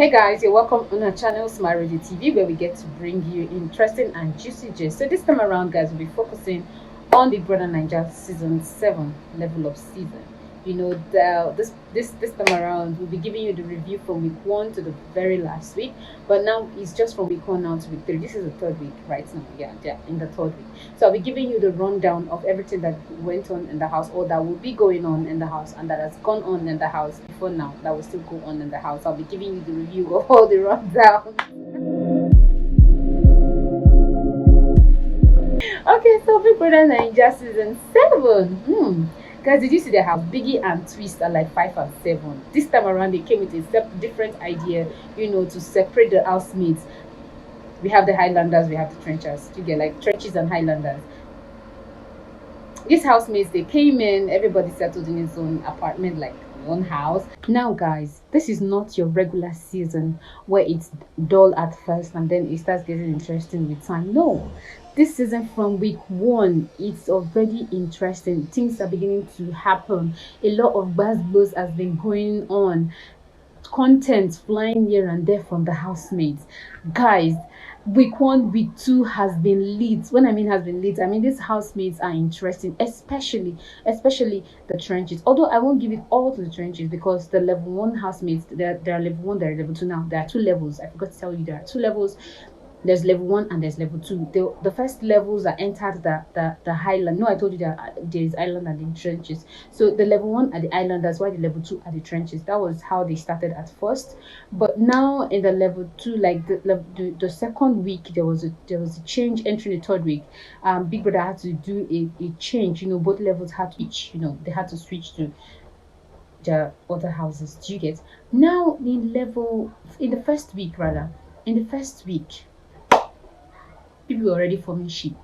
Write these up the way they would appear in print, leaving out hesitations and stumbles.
Hey guys, you're welcome on our channel Smart Radio TV, where we get to bring you interesting and juicy gist. So this time around, guys, we'll be focusing on Big Brother Naija season 7 level up season. This time around, we'll be giving you the review from week 1 to the very last week. But now it's just from week 1 now to week 3. This is the third week right now. Yeah, in the third week. So I'll be giving you the rundown of everything that went on in the house, or that will be going on in the house, and that has gone on in the house before now, that will still go on in the house. I'll be giving you the review of all the rundown. Okay, so Big Brother Naija season 7. Guys, did you see the house? Biggie and Twist are like 5 and 7. This time around, they came with a different idea, to separate the housemates. We have the Highlanders, we have the Trenchers. You get like Trenches and Highlanders. These housemates, they came in, everybody settled in his own apartment, like own house. Now guys, this is not your regular season where it's dull at first and then it starts getting interesting with time. No, this season from week 1, it's already interesting. Things are beginning to happen. A lot of buzz blows has been going on, content flying here and there from the housemates. Guys, week 1, week 2 has been lit. When I mean has been lit, I mean these housemates are interesting, especially the Trenches. Although I won't give it all to the Trenches, because the level 1 housemates, there are level 1, there are level 2. Now there are 2 levels. I forgot to tell you, there are 2 levels. There's level 1 and there's level 2. The first levels are entered the highland. No, I told you that there is island and the trenches. So the level 1 are the islanders, while the level 2 are the trenches. That was how they started at first. But now in the level 2, like the second week, there was a change. Entering the third week, Big Brother had to do a change. Both levels had to switch. They had to switch to the other houses. Do you get? Now in the first week, people were already forming sheep.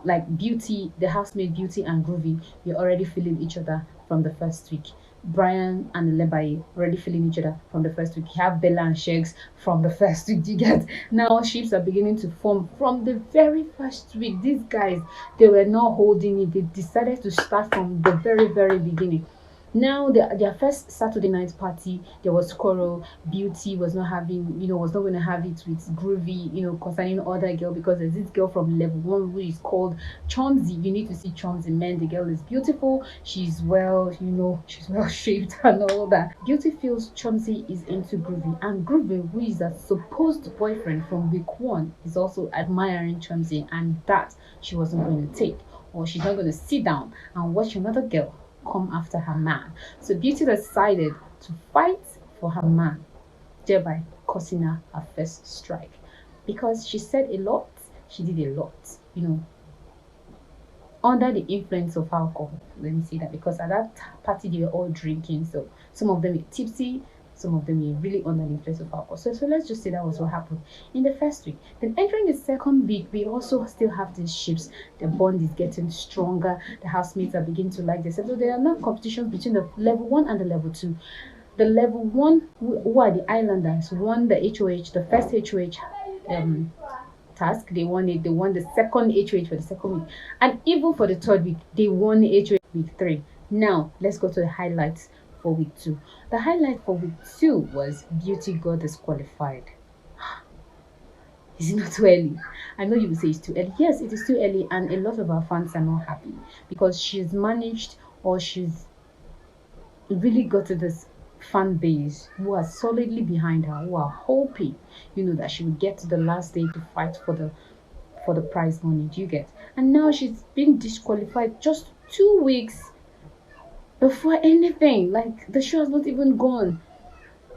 Like Beauty, the housemate Beauty and Groovy, were already feeling each other from the first week. Brian and Lebaye already feeling each other from the first week. You have Bella and Shakes from the first week. You get? Now ships are beginning to form from the very first week. These guys, they were not holding it. They decided to start from the very, very beginning. Now their first Saturday night party, there was quarrel. Beauty was not going to have it with Groovy, concerning other girl, because there's this girl from level 1 who is called Chomzy. You need to see Chomzy, man. The girl is beautiful. She's she's well shaped and all that. Beauty feels Chomzy is into Groovy, and Groovy, who is a supposed boyfriend from week 1, is also admiring Chomzy, and that she wasn't going to take, or she's not going to sit down and watch another girl come after her man. So Beauty decided to fight for her man, thereby causing her first strike, because she said a lot, she did a lot, under the influence of alcohol. Let me say that, because at that party they were all drinking, so some of them were tipsy, some of them were really under the influence of alcohol. So let's just say that was what happened in the first week. Then entering the second week, we also still have these ships. The bond is getting stronger. The housemates are beginning to like themselves. So there are now competitions between the level 1 and the level 2. The level 1, who are the islanders, won the HOH, the first HOH task. They won it. They won the second HOH for the second week, and even for the third week, they won HOH week 3. Now let's go to the highlights for week 2. The highlight for week 2 was Beauty got disqualified. Is it not too early? I know you will say it's too early. Yes, it is too early, and a lot of our fans are not happy, because she's managed, or she's really got to this fan base who are solidly behind her, who are hoping, that she will get to the last day to fight for the prize money. Do you get? And now she's been disqualified just 2 weeks before anything. Like, the show has not even gone.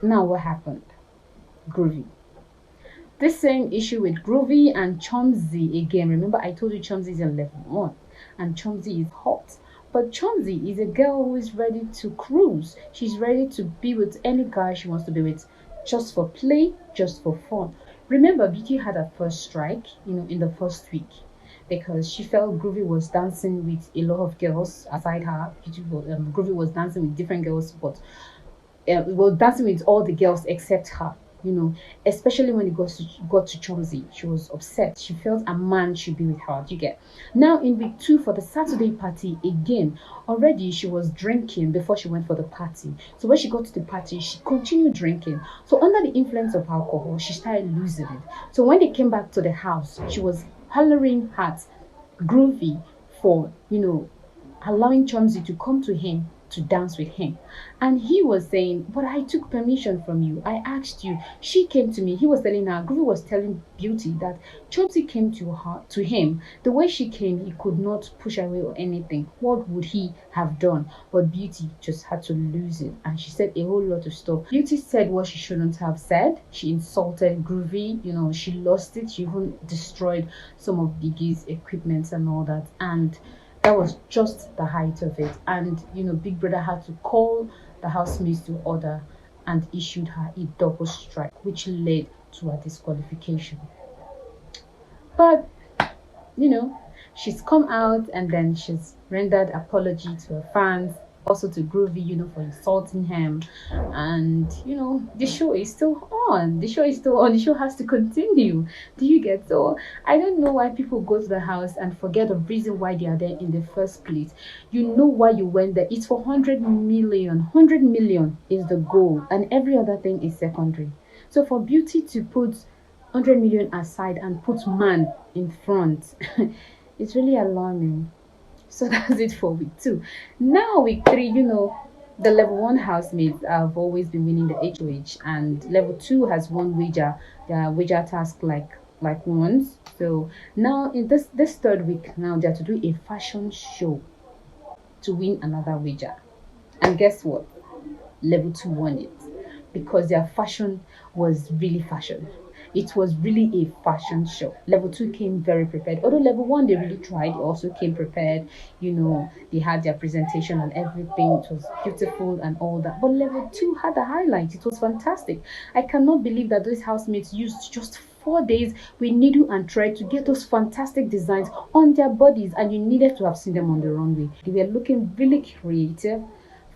Now what happened? Groovy. This same issue with Groovy and Chomzy again. Remember, I told you Chomzy is a level 1 and Chomzy is hot. But Chomzy is a girl who is ready to cruise. She's ready to be with any guy she wants to be with, just for play, just for fun. Remember, Beauty had her first strike, in the first week, because she felt Groovy was dancing with a lot of girls aside her. Groovy was dancing with different girls, but was dancing with all the girls except her. especially when it got to Chomsey. She was upset. She felt a man should be with her. Do you get? Now in week 2 for the Saturday party again, already she was drinking before she went for the party. So when she got to the party, she continued drinking. So under the influence of alcohol, she started losing it. So when they came back to the house, she was hollering at Groovy for, allowing Chomsey to come to him to dance with him. And he was saying, but I took permission from you. I asked you. She came to me. He was telling her, Groovy was telling Beauty that Chomsey came to him. The way she came, he could not push away or anything. What would he have done? But Beauty just had to lose it. And she said a whole lot of stuff. Beauty said what she shouldn't have said. She insulted Groovy. She lost it. She even destroyed some of Biggie's equipment and all that. And that was just the height of it. And Big Brother had to call the housemates to order and issued her a double strike, which led to her disqualification. But she's come out and then she's rendered apology to her fans, also to Groovy, for insulting him. And the show is still on. The show is still on. The show has to continue. Do you get? So I don't know why people go to the house and forget the reason why they are there in the first place. You know why you went there. It's for 100 million. 100 million is the goal, and every other thing is secondary. So for Beauty to put 100 million aside and put man in front, it's really alarming. So that's it for week 2. Now week 3, the level 1 housemates have always been winning the HOH, and level 2 has won their wager task like once. So now in this third week, now they have to do a fashion show to win another wager. And guess what? Level 2 won it because their fashion was really fashion. It was really a fashion show. Level 2 came very prepared. Although level 1, they really tried. They also came prepared. They had their presentation and everything. It was beautiful and all that. But level 2 had the highlight. It was fantastic. I cannot believe that those housemates used just 4 days with needle and thread to get those fantastic designs on their bodies. And you needed to have seen them on the runway. They were looking really creative,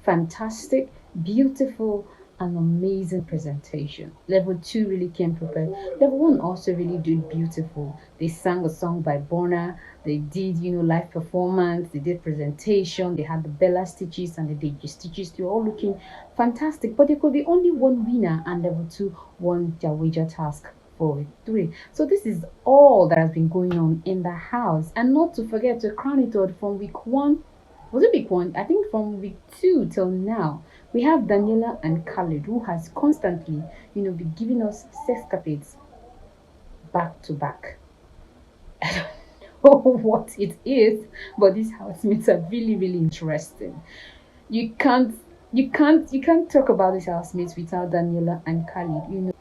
fantastic, beautiful, an amazing presentation. Level 2 really came prepared. Level 1 also really did beautiful. They sang a song by Bonner. They did, live performance. They did presentation. They had the Bella stitches and the Deji stitches. They were all looking fantastic. But there could be only one winner, and level 2 won their wager task for week 3. So this is all that has been going on in the house. And not to forget to crown it all, from week 1, was it week 1? I think from week 2 till now, we have Daniela and Khalid, who has constantly, been giving us sexcapades back to back. I don't know what it is, but these housemates are really, really interesting. You can't talk about these housemates without Daniela and Khalid.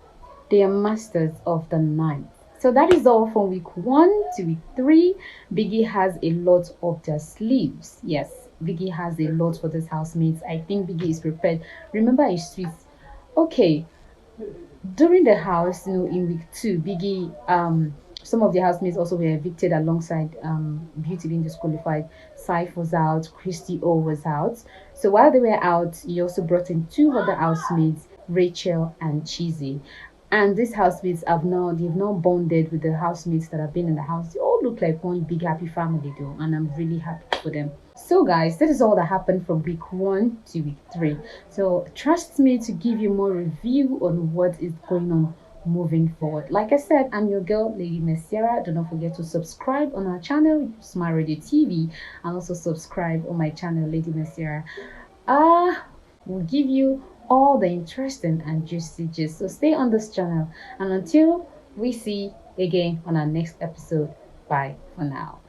They are masters of the night. So that is all from week 1 to week 3. Biggie has a lot up their sleeves. Yes, Biggie has a lot for these housemates. I think Biggie is prepared. Remember his tweets. Okay, during the house, in week 2, Biggie, some of the housemates also were evicted alongside Beauty being disqualified. Saif was out, Christy O was out. So while they were out, he also brought in 2 other housemates, Rachel and Cheesy. And these housemates they've now bonded with the housemates that have been in the house. They all look like one big happy family though, and I'm really happy for them. So guys, this is all that happened from week 1 to week 3. So trust me to give you more review on what is going on moving forward. Like I said, I'm your girl, Lady Messiera. Do not forget to subscribe on our channel, Smart Radio TV, and also subscribe on my channel, Lady Messiera. We'll give you all the interesting and juicy gist. So stay on this channel, and until we see again on our next episode, bye for now.